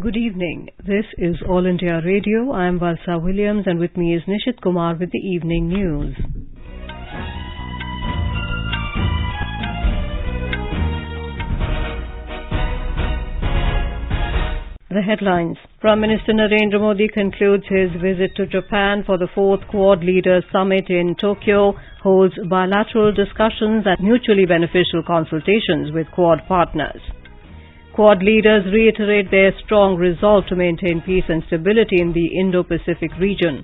Good evening. This is All India Radio. I am Valsa Williams and with me is Nishit Kumar with the evening news. The headlines. Prime Minister Narendra Modi concludes his visit to Japan for the 4th Quad Leaders Summit in Tokyo, holds bilateral discussions and mutually beneficial consultations with Quad partners. Quad leaders reiterate their strong resolve to maintain peace and stability in the Indo-Pacific region.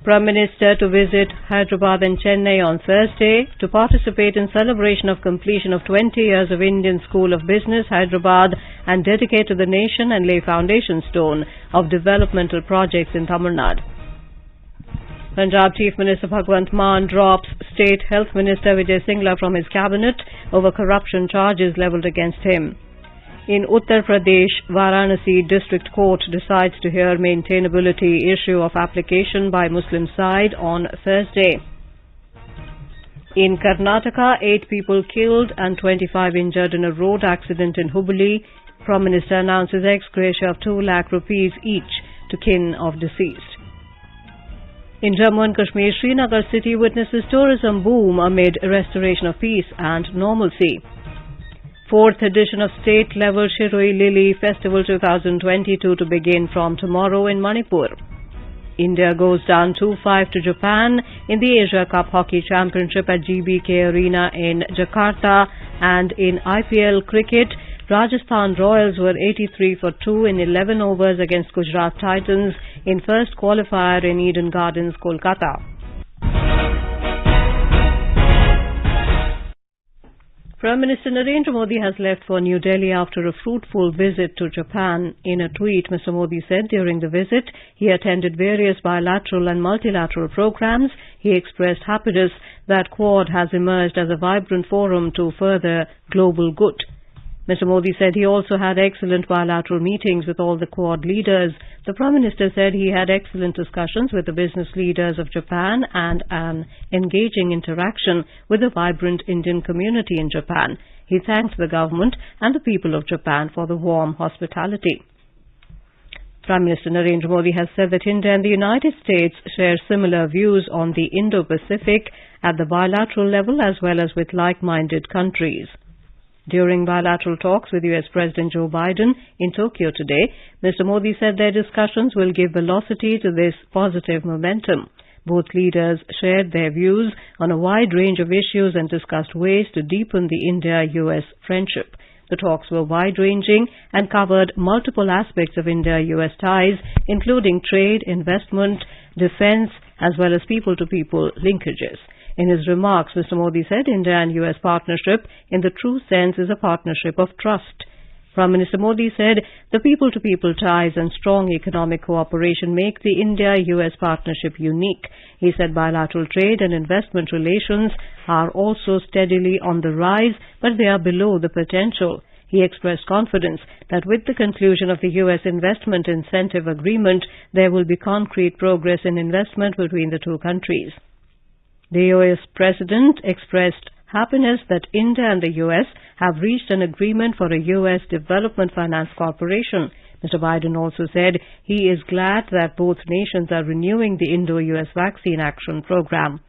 Prime Minister to visit Hyderabad and Chennai on Thursday to participate in celebration of completion of 20 years of Indian School of Business, Hyderabad, and dedicate to the nation and lay foundation stone of developmental projects in Tamil Nadu. Punjab Chief Minister Bhagwant Mann drops State Health Minister Vijay Singla from his cabinet over corruption charges levelled against him. In Uttar Pradesh, Varanasi District Court decides to hear maintainability issue of application by Muslim side on Thursday. In Karnataka, 8 people killed and 25 injured in a road accident in Hubli. Prime Minister announces ex gratia of 2 lakh rupees each to kin of deceased. In Jammu and Kashmir, Srinagar city witnesses tourism boom amid restoration of peace and normalcy. 4th edition of state-level Shiroi Lily Festival 2022 to begin from tomorrow in Manipur. India goes down 2-5 to Japan in the Asia Cup Hockey Championship at GBK Arena in Jakarta, and in IPL cricket, Rajasthan Royals were 83 for 2 in 11 overs against Gujarat Titans in first qualifier in Eden Gardens, Kolkata. Prime Minister Narendra Modi has left for New Delhi after a fruitful visit to Japan. In a tweet, Mr. Modi said during the visit he attended various bilateral and multilateral programs. He expressed happiness that Quad has emerged as a vibrant forum to further global good. Mr. Modi said he also had excellent bilateral meetings with all the Quad leaders. The Prime Minister said he had excellent discussions with the business leaders of Japan and an engaging interaction with the vibrant Indian community in Japan. He thanked the government and the people of Japan for the warm hospitality. Prime Minister Narendra Modi has said that India and the United States share similar views on the Indo-Pacific at the bilateral level as well as with like-minded countries. During bilateral talks with US President Joe Biden in Tokyo today, Mr. Modi said their discussions will give velocity to this positive momentum. Both leaders shared their views on a wide range of issues and discussed ways to deepen the India-US friendship. The talks were wide-ranging and covered multiple aspects of India-US ties, including trade, investment, defense, as well as people-to-people linkages. In his remarks, Mr. Modi said India and US partnership in the true sense is a partnership of trust. Prime Minister Modi said the people-to-people ties and strong economic cooperation make the India-US partnership unique. He said bilateral trade and investment relations are also steadily on the rise, but they are below the potential. He expressed confidence that with the conclusion of the US Investment Incentive Agreement, there will be concrete progress in investment between the two countries. The US President expressed happiness that India and the US have reached an agreement for a US Development Finance Corporation. Mr. Biden also said he is glad that both nations are renewing the Indo-US Vaccine Action Program.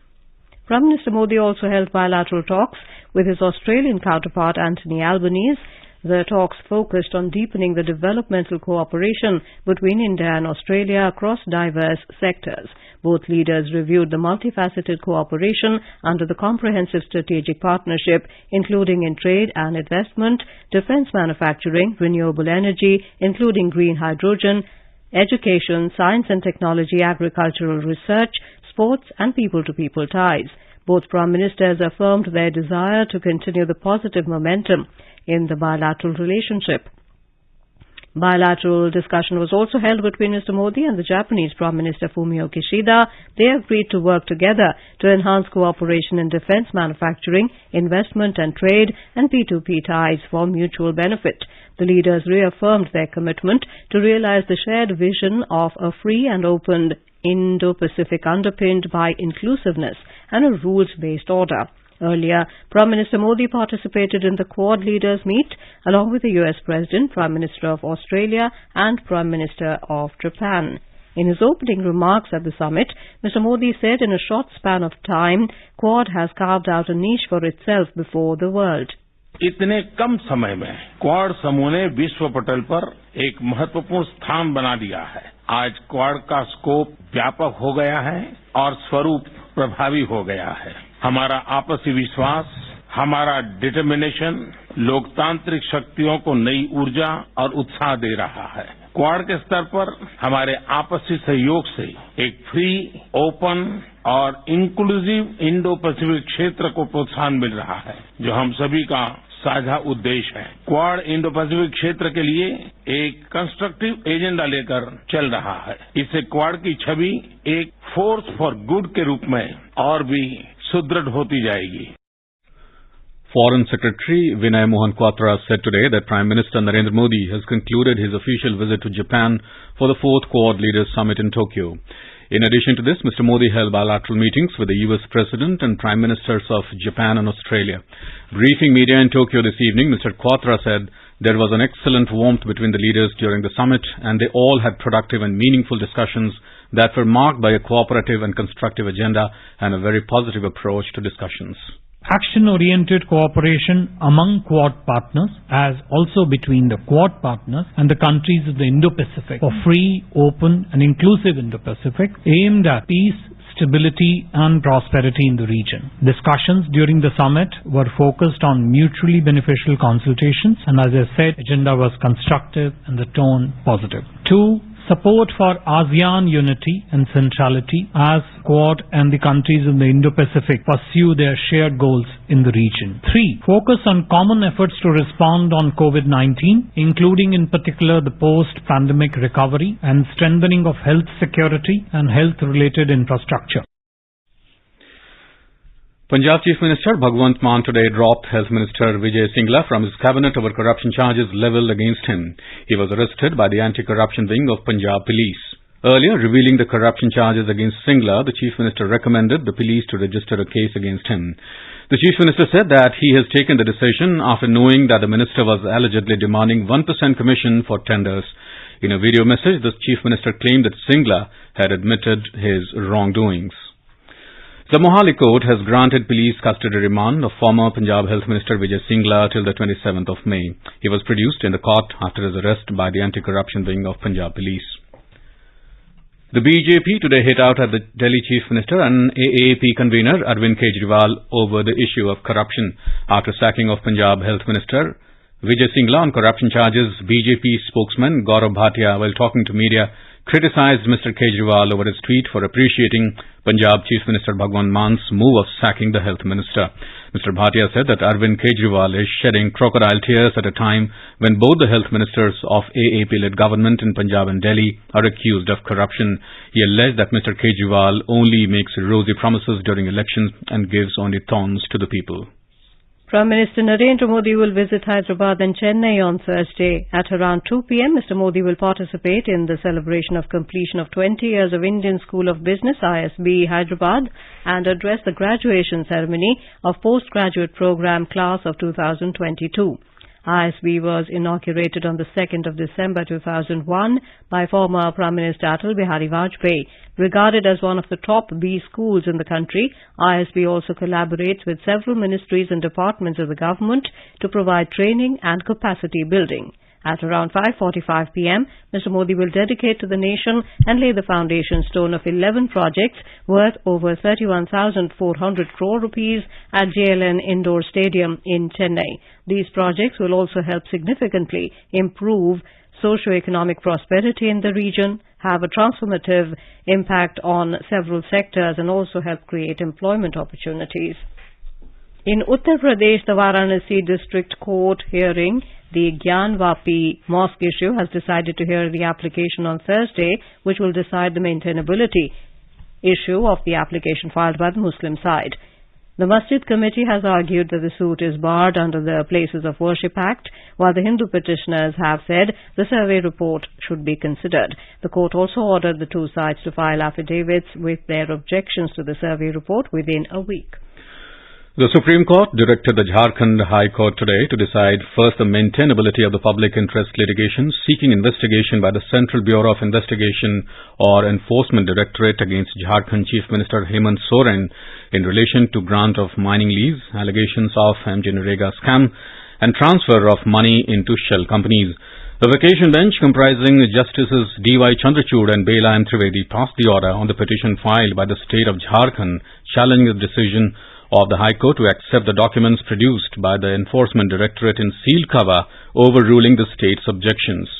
Prime Minister Modi also held bilateral talks with his Australian counterpart Anthony Albanese. The talks focused on deepening the developmental cooperation between India and Australia across diverse sectors. Both leaders reviewed the multifaceted cooperation under the Comprehensive Strategic Partnership, including in trade and investment, defense manufacturing, renewable energy, including green hydrogen, education, science and technology, agricultural research, sports and people-to-people ties. Both Prime Ministers affirmed their desire to continue the positive momentum in the bilateral relationship. Bilateral discussion was also held between Mr. Modi and the Japanese Prime Minister Fumio Kishida. They agreed to work together to enhance cooperation in defense manufacturing, investment and trade, and P2P ties for mutual benefit. The leaders reaffirmed their commitment to realize the shared vision of a free and open Indo-Pacific underpinned by inclusiveness and a rules-based order. Earlier, Prime Minister Modi participated in the Quad Leaders Meet along with the US President, Prime Minister of Australia and Prime Minister of Japan. In his opening remarks at the summit, Mr. Modi said in a short span of time, Quad has carved out a niche for itself before the world. इतने कम समय में quad समूह ने विश्व पटल पर एक महत्वपूर्ण स्थान बना दिया है। आज क्वाड का स्कोप व्यापक हो गया है और स्वरूप प्रभावी हो गया है। हमारा आपसी विश्वास, हमारा डिटर्मिनेशन लोकतांत्रिक शक्तियों को नई ऊर्जा और उत्साह दे रहा है। क्वाड के स्तर पर हमारे आपसी सहयोग से एक फ्री, ओपन और इंक्लूसिव इंडो पैसिफिक क्षेत्र को प्रोत्साहन मिल रहा है, जो हम सभी का साझा उद्देश्य है। क्वाड इंडो पैसिफिक क्षेत्र के लिए एक कंस्ट्रक्टिव एजेंडा लेकर चल रहा है। इससे क्वाड की छवि एक फोर्स फॉर गुड के रूप में और भी सुदृढ़ होती जाएगी। Foreign Secretary Vinay Mohan Kwatra said today that Prime Minister Narendra Modi has concluded his official visit to Japan for the 4th Quad Leaders Summit in Tokyo. In addition to this, Mr. Modi held bilateral meetings with the US President and Prime Ministers of Japan and Australia. Briefing media in Tokyo this evening, Mr. Kwatra said there was an excellent warmth between the leaders during the summit and they all had productive and meaningful discussions that were marked by a cooperative and constructive agenda and a very positive approach to discussions. Action-oriented cooperation among Quad partners as also between the Quad partners and the countries of the Indo-Pacific for free, open and inclusive Indo-Pacific aimed at peace, stability and prosperity in the region. Discussions during the summit were focused on mutually beneficial consultations and as I said, agenda was constructive and the tone positive. 2. Support for ASEAN unity and centrality as Quad and the countries of the Indo-Pacific pursue their shared goals in the region. 3. Focus on common efforts to respond on COVID-19, including in particular the post-pandemic recovery and strengthening of health security and health-related infrastructure. Punjab Chief Minister Bhagwant Mann today dropped Health Minister Vijay Singh from his cabinet over corruption charges levelled against him. He was arrested by the anti-corruption wing of Punjab Police. Earlier, revealing the corruption charges against Singh, the Chief Minister recommended the police to register a case against him. The Chief Minister said that he has taken the decision after knowing that the minister was allegedly demanding 1% commission for tenders. In a video message, the Chief Minister claimed that Singh had admitted his wrongdoings. The Mohali Court has granted police custody remand of former Punjab Health Minister Vijay Singh till the 27th of May. He was produced in the court after his arrest by the anti-corruption wing of Punjab Police. The BJP today hit out at the Delhi Chief Minister and AAP convener Arvind Kejriwal over the issue of corruption. After sacking of Punjab Health Minister Vijay Singh on corruption charges, BJP spokesman Gaurav Bhatia, while talking to media, criticized Mr. Kejriwal over his tweet for appreciating Punjab Chief Minister Bhagwant Mann's move of sacking the health minister. Mr. Bhatia said that Arvind Kejriwal is shedding crocodile tears at a time when both the health ministers of AAP-led government in Punjab and Delhi are accused of corruption. He alleged that Mr. Kejriwal only makes rosy promises during elections and gives only thorns to the people. Prime Minister Narendra Modi will visit Hyderabad and Chennai on Thursday. At around 2 p.m, Mr. Modi will participate in the celebration of completion of 20 years of Indian School of Business, ISB, Hyderabad, and address the graduation ceremony of postgraduate program class of 2022. ISB was inaugurated on the 2nd of December 2001 by former Prime Minister Atal Bihari Vajpayee. Regarded as one of the top B schools in the country, ISB also collaborates with several ministries and departments of the government to provide training and capacity building. At around 5:45 p.m, Mr. Modi will dedicate to the nation and lay the foundation stone of 11 projects worth over 31,400 crore rupees at JLN Indoor Stadium in Chennai. These projects will also help significantly improve socio-economic prosperity in the region, have a transformative impact on several sectors and also help create employment opportunities. In Uttar Pradesh, the Varanasi District Court hearing the Gyan Vapi mosque issue has decided to hear the application on Thursday, which will decide the maintainability issue of the application filed by the Muslim side. The Masjid Committee has argued that the suit is barred under the Places of Worship Act, while the Hindu petitioners have said the survey report should be considered. The court also ordered the two sides to file affidavits with their objections to the survey report within a week. The Supreme Court directed the Jharkhand High Court today to decide first the maintainability of the public interest litigation seeking investigation by the Central Bureau of Investigation or Enforcement Directorate against Jharkhand Chief Minister Hemant Soren in relation to grant of mining lease, allegations of MJ-Narega scam and transfer of money into shell companies. The vacation bench comprising Justices D.Y. Chandrachud and Bela M. Trivedi passed the order on the petition filed by the state of Jharkhand challenging the decision of the High Court to accept the documents produced by the Enforcement Directorate in sealed cover, overruling the state's objections.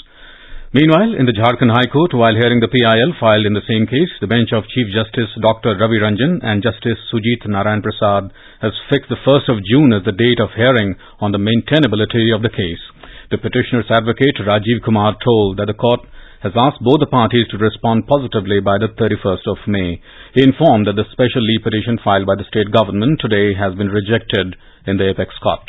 Meanwhile, in the Jharkhand High Court, while hearing the PIL filed in the same case, the bench of Chief Justice Dr. Ravi Ranjan and Justice Sujit Narayan Prasad has fixed the 1st of June as the date of hearing on the maintainability of the case. The petitioner's advocate Rajiv Kumar told that the court has asked both the parties to respond positively by the 31st of May. He informed that the special leave petition filed by the state government today has been rejected in the apex court.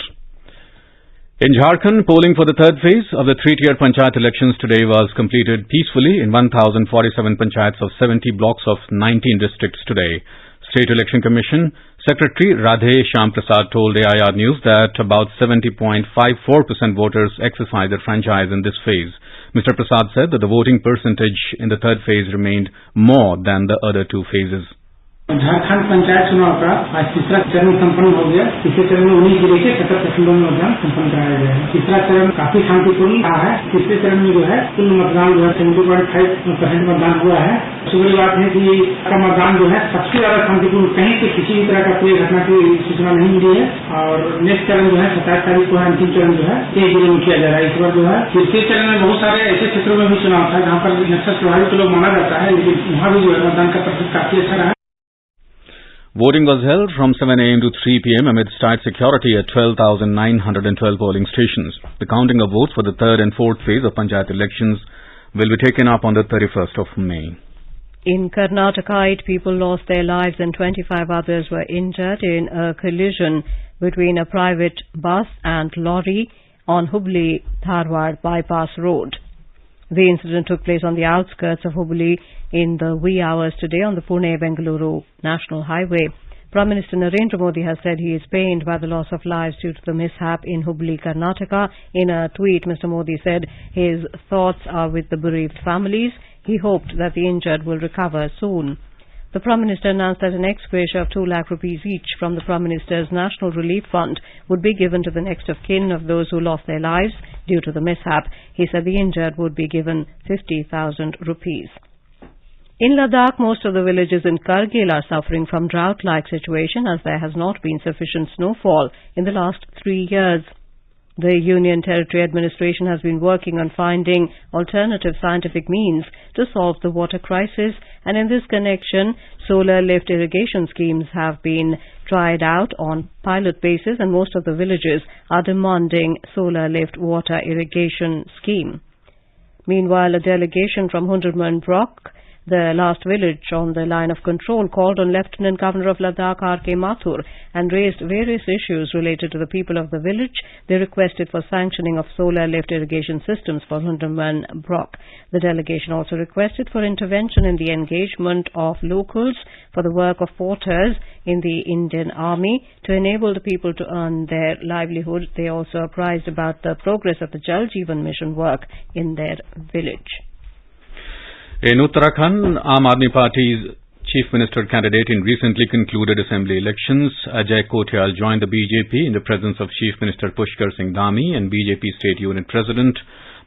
In Jharkhand, polling for the third phase of the three-tier panchayat elections today was completed peacefully in 1,047 panchayats of 70 blocks of 19 districts today. State Election Commission Secretary Radhe Shyam Prasad told AIR News that about 70.54% voters exercised their franchise in this phase. Mr. Prasad said that the voting percentage in the third phase remained more than the other two phases. Jharkhand panchayat चुनाव का आज तीसरा चरण संपन्न हो गया। तीसरे चरण में 19 जिले के 70 प्रखंडों में मतदान संपन्न कराया गया है। तीसरा चरण काफी शांतिपूर्ण रहा है। तीसरे चरण में जो है कुल मतदान जो है 70.5% मतदान हुआ है। सुबह बात है कि का मतदान जो है सबसे ज्यादा शांतिपूर्ण, कहीं से किसी भी तरह का कोई घटना की सूचना नहीं मिली है। और नेक्स्ट चरण जो है 27 तारीख को अंतिम चरण जो है 23 जिले में किया जा रहा है। इस बार जो है तीसरे चरण में बहुत सारे ऐसे क्षेत्रों में भी चुनाव था जहाँ पर नक्सल प्रभावित लोग माना जाता है, लेकिन वहाँ भी जो है मतदान का प्रतिशत काफी अच्छा रहा। Voting was held from 7 a.m. to 3 p.m. amid tight security at 12,912 polling stations. The counting of votes for the third and fourth phase of panchayat elections will be taken up on the 31st of May. In Karnataka, 8 people lost their lives and 25 others were injured in a collision between a private bus and lorry on Hubli-Dharwad bypass road. The incident took place on the outskirts of Hubli in the wee hours today on the Pune-Bengaluru National Highway. Prime Minister Narendra Modi has said he is pained by the loss of lives due to the mishap in Hubli, Karnataka. In a tweet, Mr. Modi said his thoughts are with the bereaved families. He hoped that the injured will recover soon. The Prime Minister announced that an ex-gratia of 2 lakh rupees each from the Prime Minister's National Relief Fund would be given to the next of kin of those who lost their lives due to the mishap. He said the injured would be given 50,000 rupees. In Ladakh, most of the villages in Kargil are suffering from drought-like situation as there has not been sufficient snowfall in the last 3 years. The Union Territory Administration has been working on finding alternative scientific means to solve the water crisis, and in this connection, solar lift irrigation schemes have been tried out on pilot basis, and most of the villages are demanding solar lift water irrigation scheme. Meanwhile, a delegation from Hunderman Brock, the last village on the line of control, called on Lieutenant Governor of Ladakh R.K. Mathur and raised various issues related to the people of the village. They requested for sanctioning of solar lift irrigation systems for Hunderman Brock. The delegation also requested for intervention in the engagement of locals for the work of porters in the Indian Army to enable the people to earn their livelihood. They also apprised about the progress of the Jal Jeevan Mission work in their village. In Uttarakhand, Aam Aadmi Party's Chief Minister candidate in recently concluded assembly elections, Ajay Kotial, joined the BJP in the presence of Chief Minister Pushkar Singh Dhami and BJP State Unit President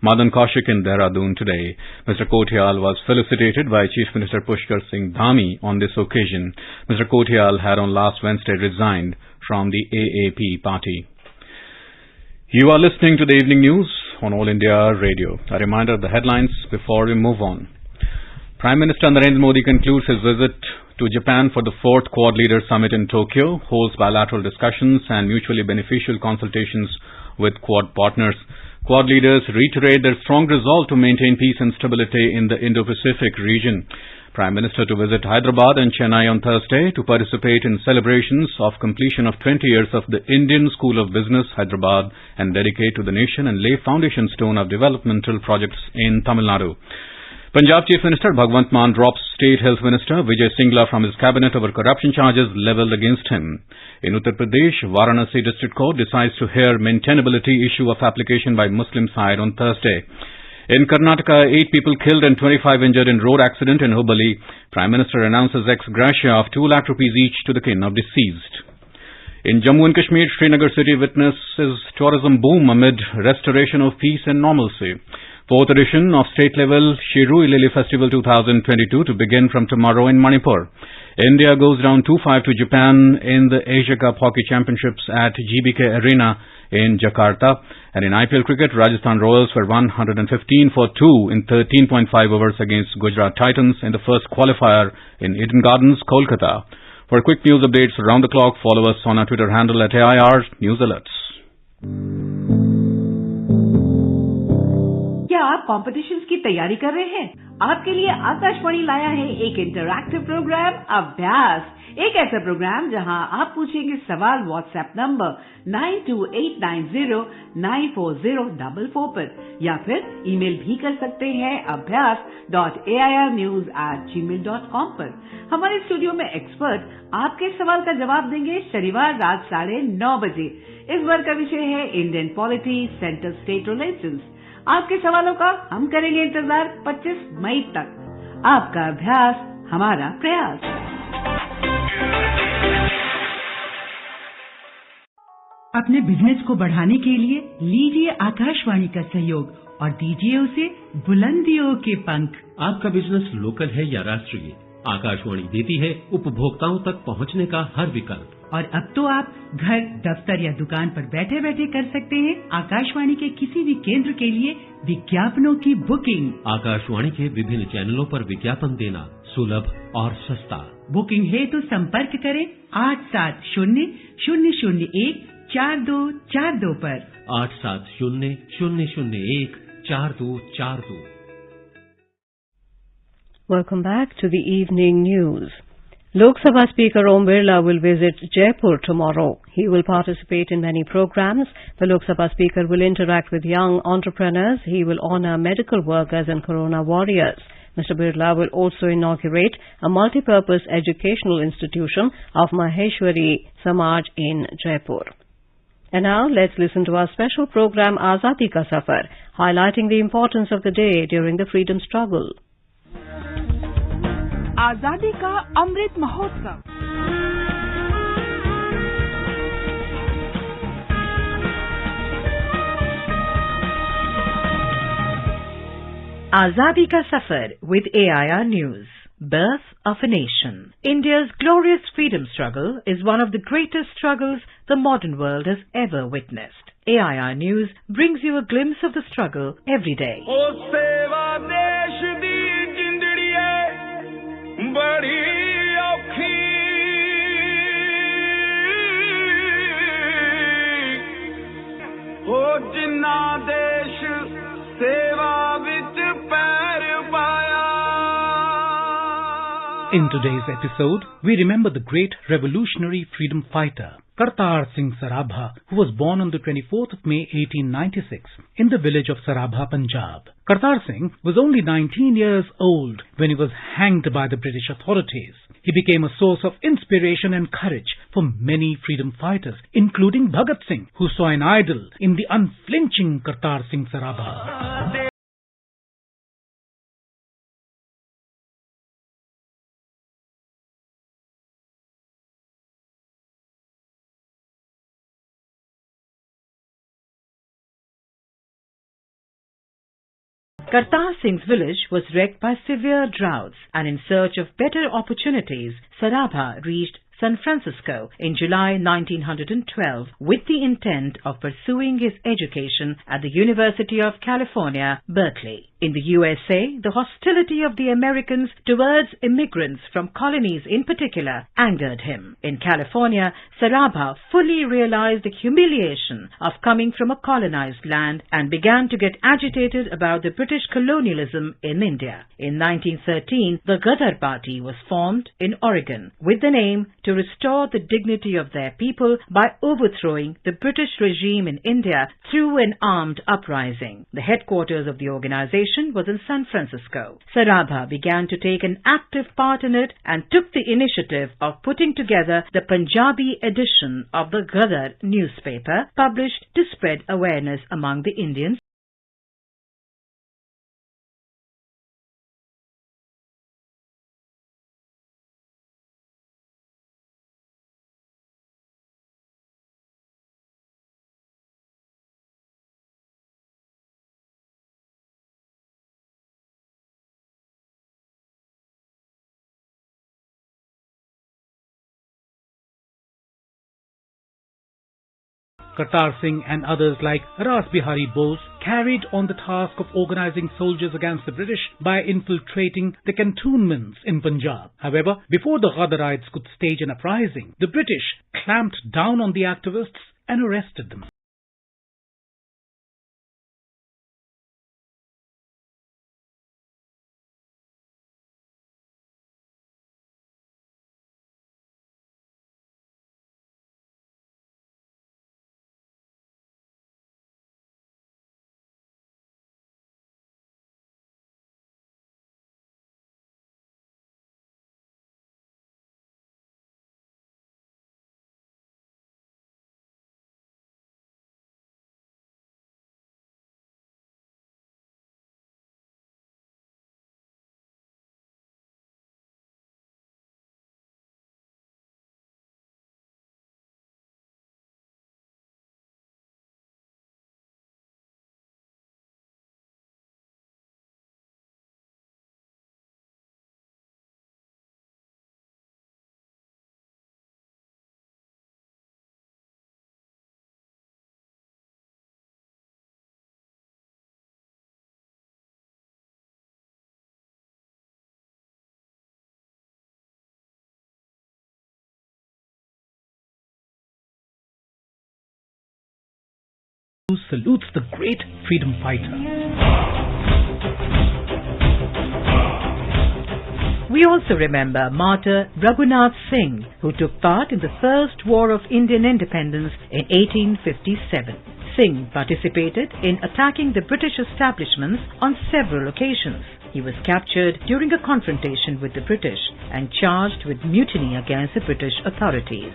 Madan Kaushik in Dehradun today. Mr. Kotial was felicitated by Chief Minister Pushkar Singh Dhami on this occasion. Mr. Kotial had on last Wednesday resigned from the AAP party. You are listening to the evening news on All India Radio. A reminder of the headlines before we move on. Prime Minister Narendra Modi concludes his visit to Japan for the 4th Quad Leaders Summit in Tokyo, holds bilateral discussions and mutually beneficial consultations with Quad partners. Quad leaders reiterate their strong resolve to maintain peace and stability in the Indo-Pacific region. Prime Minister to visit Hyderabad and Chennai on Thursday to participate in celebrations of completion of 20 years of the Indian School of Business, Hyderabad, and dedicate to the nation and lay foundation stone of developmental projects in Tamil Nadu. Punjab Chief Minister Bhagwant Mann drops State Health Minister Vijay Singla from his cabinet over corruption charges levelled against him. In Uttar Pradesh, Varanasi District Court decides to hear maintainability issue of application by Muslim side on Thursday. In Karnataka, 8 people killed and 25 injured in road accident in Hubballi. Prime Minister announces ex gratia of 2 lakh rupees each to the kin of deceased. In Jammu and Kashmir, Srinagar city witnesses tourism boom amid restoration of peace and normalcy. 4th edition of state-level Shiru Ilili Festival 2022 to begin from tomorrow in Manipur. India goes down 2-5 to Japan in the Asia Cup Hockey Championships at GBK Arena in Jakarta. And in IPL cricket, Rajasthan Royals were 115 for 2 in 13.5 overs against Gujarat Titans in the first qualifier in Eden Gardens, Kolkata. For quick news updates around the clock, follow us on our Twitter handle at AIR News Alerts. क्या आप competitions की तैयारी कर रहे हैं? आपके लिए आकाशवाणी लाया है एक इंटरैक्टिव प्रोग्राम अभ्यास, एक ऐसा प्रोग्राम जहां आप पूछेंगे सवाल व्हाट्सएप नंबर 9289094044 पर या फिर ईमेल भी कर सकते हैं abhyas.airnews@gmail.com पर. हमारे स्टूडियो में एक्सपर्ट आपके सवाल का जवाब देंगे शनिवार रात 9:30 बजे. इस बार का विषय है Indian polity, central state relations. आपके सवालों का हम करेंगे इंतजार 25 मई तक. आपका अभ्यास, हमारा प्रयास. अपने बिजनेस को बढ़ाने के लिए लीजिए आकाशवाणी का सहयोग और दीजिए उसे बुलंदियों के पंख. आपका बिजनेस लोकल है या राष्ट्रीय, आकाशवाणी देती है उपभोक्ताओं तक पहुंचने का हर विकल्प. और अब तो आप घर, दफ्तर या दुकान पर बैठे बैठे कर सकते हैं आकाशवाणी के किसी भी केंद्र के लिए विज्ञापनों की बुकिंग. आकाशवाणी के विभिन्न चैनलों पर विज्ञापन देना सुलभ और सस्ता. बुकिंग है तो संपर्क करें 8700014242 पर. 8700014242. Welcome back to the evening news. Lok Sabha Speaker Om Birla will visit Jaipur tomorrow. He will participate in many programs. The Lok Sabha Speaker will interact with young entrepreneurs. He will honour medical workers and corona warriors. Mr. Birla will also inaugurate a multi-purpose educational institution of Maheshwari Samaj in Jaipur. And now let's listen to our special program Azadi Ka Safar, highlighting the importance of the day during the freedom struggle. आजादी का Amrit Mahotsav. Azadi Ka Safar with AIR News. Birth of a Nation. India's glorious freedom struggle is one of the greatest struggles the modern world has ever witnessed. AIR News brings you a glimpse of the struggle every day. In today's episode, we remember the great revolutionary freedom fighter, Kartar Singh Sarabha, who was born on the 24th of May 1896 in the village of Sarabha, Punjab. Kartar Singh was only 19 years old when he was hanged by the British authorities. He became a source of inspiration and courage for many freedom fighters, including Bhagat Singh, who saw an idol in the unflinching Kartar Singh Sarabha. Kartar Singh's village was wrecked by severe droughts, and in search of better opportunities, Sarabha reached San Francisco in July 1912 with the intent of pursuing his education at the University of California, Berkeley. In the USA, the hostility of the Americans towards immigrants from colonies in particular angered him. In California, Sarabha fully realized the humiliation of coming from a colonized land and began to get agitated about the British colonialism in India. In 1913, the Ghadar Party was formed in Oregon with the aim to to restore the dignity of their people by overthrowing the British regime in India through an armed uprising. The headquarters of the organization was in San Francisco. Sarabha began to take an active part in it and took the initiative of putting together the Punjabi edition of the Ghadar newspaper, published to spread awareness among the Indians. Kartar Singh and others like Ras Bihari Bose carried on the task of organizing soldiers against the British by infiltrating the cantonments in Punjab. However, before the Ghadarites could stage an uprising, the British clamped down on the activists and arrested them. Who salutes the great freedom fighter. We also remember Martyr Raghunath Singh, who took part in the First War of Indian Independence in 1857. Singh participated in attacking the British establishments on several occasions. He was captured during a confrontation with the British and charged with mutiny against the British authorities.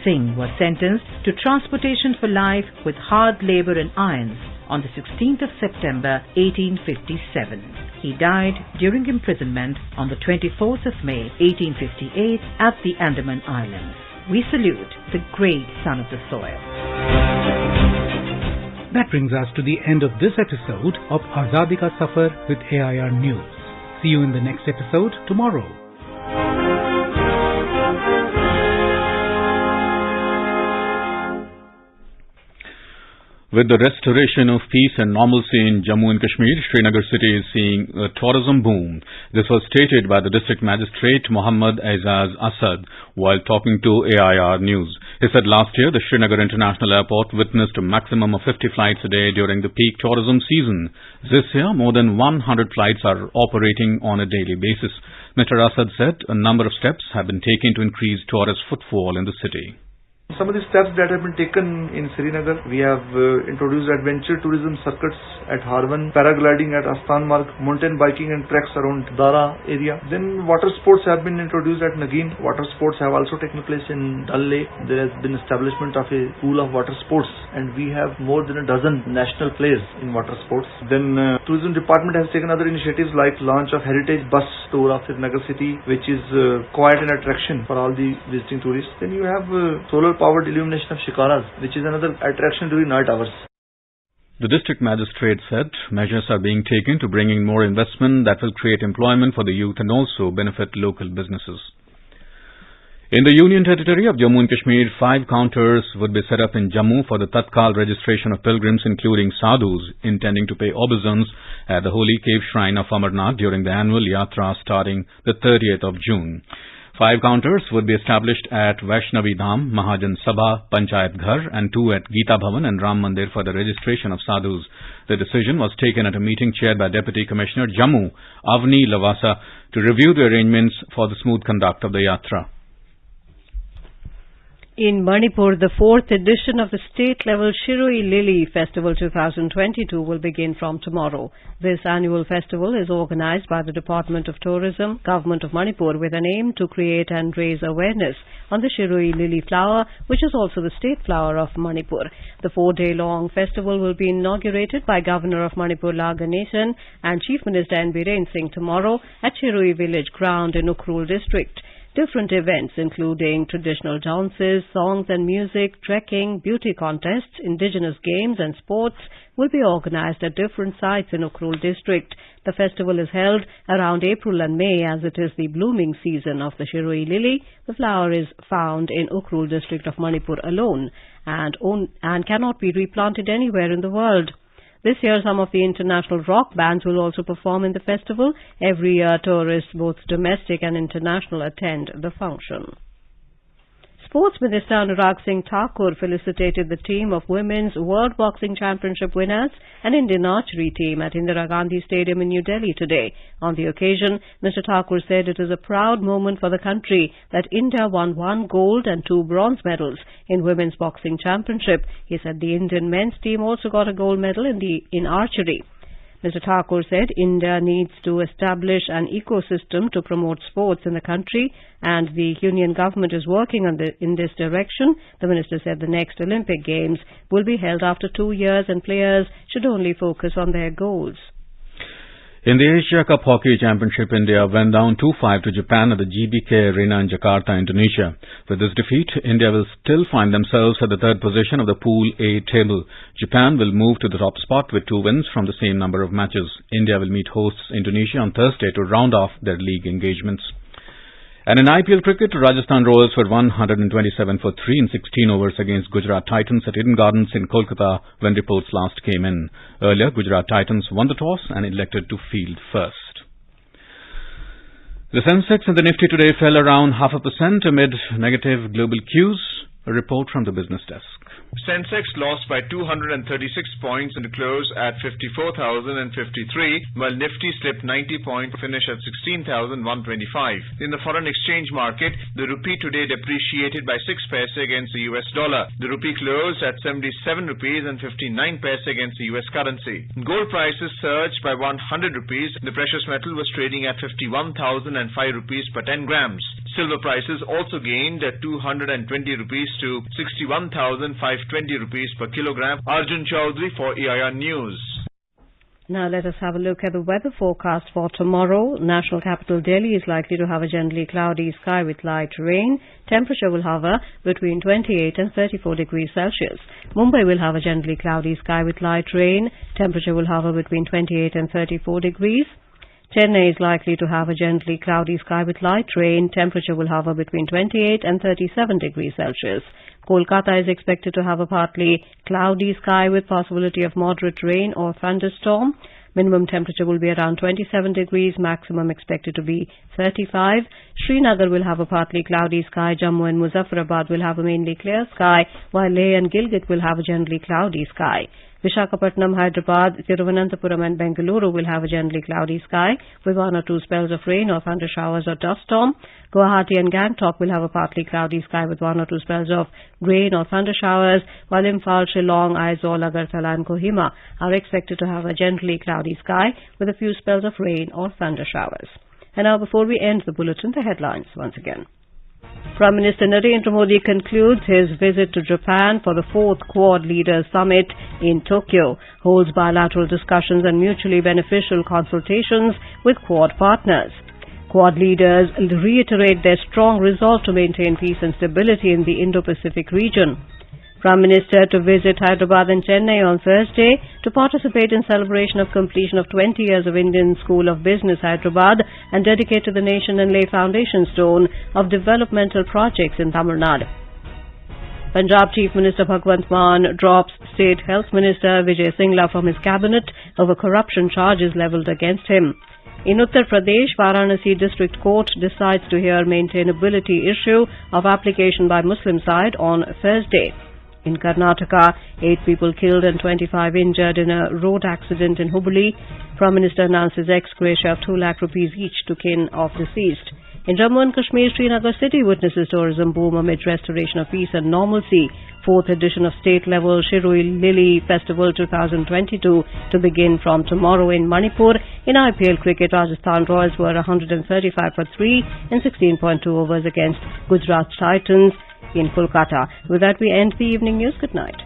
Singh was sentenced to transportation for life with hard labour in irons on the 16th of September 1857. He died during imprisonment on the 24th of May 1858 at the Andaman Islands. We salute the great son of the soil. That brings us to the end of this episode of Azadi Ka Safar with AIR News. See you in the next episode tomorrow. With the restoration of peace and normalcy in Jammu and Kashmir, Srinagar city is seeing a tourism boom. This was stated by the District Magistrate Muhammad Aizaz Asad while talking to AIR News. He said last year the Srinagar International Airport witnessed a maximum of 50 flights a day during the peak tourism season. This year, more than 100 flights are operating on a daily basis. Mr. Asad said a number of steps have been taken to increase tourist footfall in the city. Some of the steps that have been taken in Srinagar, we have introduced adventure tourism circuits at Harwan, paragliding at Astan Marg, mountain biking and treks around Dara area. Then water sports have been introduced at Nagin. Water sports have also taken place in Dal Lake. There has been establishment of a pool of water sports and we have more than a dozen national players in water sports. Then tourism department has taken other initiatives like launch of heritage bus tour of Srinagar city, which is quite an attraction for all the visiting tourists. Then you have solar powered illumination of shikaras, which is another attraction during night hours. The district magistrate said measures are being taken to bring in more investment that will create employment for the youth and also benefit local businesses. In the Union Territory of Jammu and Kashmir, 5 counters would be set up in Jammu for the Tatkal registration of pilgrims, including sadhus, intending to pay obeisance at the holy cave shrine of Amarnath during the annual Yatra starting the 30th of June. 5 counters would be established at Vaishnavi Dham, Mahajan Sabha, Panchayat Ghar and 2 at Gita Bhavan and Ram Mandir for the registration of sadhus. The decision was taken at a meeting chaired by Deputy Commissioner Jammu, Avni Lavasa, to review the arrangements for the smooth conduct of the Yatra. In Manipur, the fourth edition of the state-level Shiroi Lily Festival 2022 will begin from tomorrow. This annual festival is organized by the Department of Tourism, Government of Manipur, with an aim to create and raise awareness on the Shiroi Lily flower, which is also the state flower of Manipur. The 4-day-long festival will be inaugurated by Governor of Manipur Raghunath and Chief Minister Singh tomorrow at Shiroi Village Ground in Ukhrul district. Different events including traditional dances, songs and music, trekking, beauty contests, indigenous games and sports will be organized at different sites in Ukhrul district. The festival is held around April and May as it is the blooming season of the Shiroi lily. The flower is found in Ukhrul district of Manipur alone and cannot be replanted anywhere in the world. This year, some of the international rock bands will also perform in the festival. Every year, tourists, both domestic and international, attend the function. Sports Minister Anurag Singh Thakur felicitated the team of Women's World Boxing Championship winners and Indian archery team at Indira Gandhi Stadium in New Delhi today. On the occasion, Mr. Thakur said it is a proud moment for the country that India won 1 gold and 2 bronze medals in Women's Boxing Championship. He said the Indian men's team also got a gold medal in archery. Mr. Thakur said India needs to establish an ecosystem to promote sports in the country and the union government is working in this direction. The minister said the next Olympic Games will be held after 2 years and players should only focus on their goals. In the Asia Cup Hockey Championship, India went down 2-5 to Japan at the GBK Arena in Jakarta, Indonesia. With this defeat, India will still find themselves at the third position of the Pool A table. Japan will move to the top spot with 2 wins from the same number of matches. India will meet hosts Indonesia on Thursday to round off their league engagements. And in IPL cricket, Rajasthan Royals were 127 for 3 in 16 overs against Gujarat Titans at Eden Gardens in Kolkata when reports last came in. Earlier, Gujarat Titans won the toss and elected to field first. The Sensex and the Nifty today fell around 0.5% amid negative global cues. A report from the business desk. Sensex lost by 236 points and closed at 54,053, while Nifty slipped 90 points to finish at 16,125. In the foreign exchange market, the rupee today depreciated by 6 paise against the US dollar. The rupee closed at 77 rupees and 59 paise against the US currency. Gold prices surged by 100 rupees. The precious metal was trading at 51,005 rupees per 10 grams. Silver prices also gained at 220 rupees to 61,520 rupees per kilogram. Arjun Chaudhary for EIR News. Now let us have a look at the weather forecast for tomorrow. National capital Delhi is likely to have a generally cloudy sky with light rain. Temperature will hover between 28 and 34 degrees Celsius. Mumbai will have a generally cloudy sky with light rain. Temperature will hover between 28 and 34 degrees. Chennai is likely to have a gently cloudy sky with light rain. Temperature will hover between 28 and 37 degrees Celsius. Kolkata is expected to have a partly cloudy sky with possibility of moderate rain or thunderstorm. Minimum temperature will be around 27 degrees, maximum expected to be 35. Srinagar will have a partly cloudy sky. Jammu and Muzaffarabad will have a mainly clear sky, while Leh and Gilgit will have a generally cloudy sky. Visakhapatnam, Hyderabad, Thiruvananthapuram and Bengaluru will have a generally cloudy sky with 1 or 2 spells of rain or thunder showers or dust storm. Guwahati and Gangtok will have a partly cloudy sky with 1 or 2 spells of rain or thunder showers, while Imphal, Shillong, Aizawl, Agartala and Kohima are expected to have a gently cloudy sky with a few spells of rain or thunder showers. And now, before we end the bulletin, the headlines once again. Prime Minister Narendra Modi concludes his visit to Japan for the 4th Quad Leaders Summit in Tokyo, holds bilateral discussions and mutually beneficial consultations with Quad partners. Quad leaders reiterate their strong resolve to maintain peace and stability in the Indo-Pacific region. Prime Minister to visit Hyderabad and Chennai on Thursday to participate in celebration of completion of 20 years of Indian School of Business Hyderabad and dedicate to the nation and lay foundation stone of developmental projects in Tamil Nadu. Punjab Chief Minister Bhagwant Mann drops State Health Minister Vijay Singh from his cabinet over corruption charges levelled against him. In Uttar Pradesh, Varanasi District Court decides to hear maintainability issue of application by Muslim side on Thursday. In Karnataka, 8 people killed and 25 injured in a road accident in Hubli. Prime Minister announces ex gratia of 2 lakh rupees each to kin of deceased. In Jammu and Kashmir, Srinagar city witnesses tourism boom amid restoration of peace and normalcy. 4th edition of state-level Shirui Lily Festival 2022 to begin from tomorrow in Manipur. In IPL cricket, Rajasthan Royals were 135 for 3 in 16.2 overs against Gujarat Titans in Kolkata. With that, we end the evening news. Good night.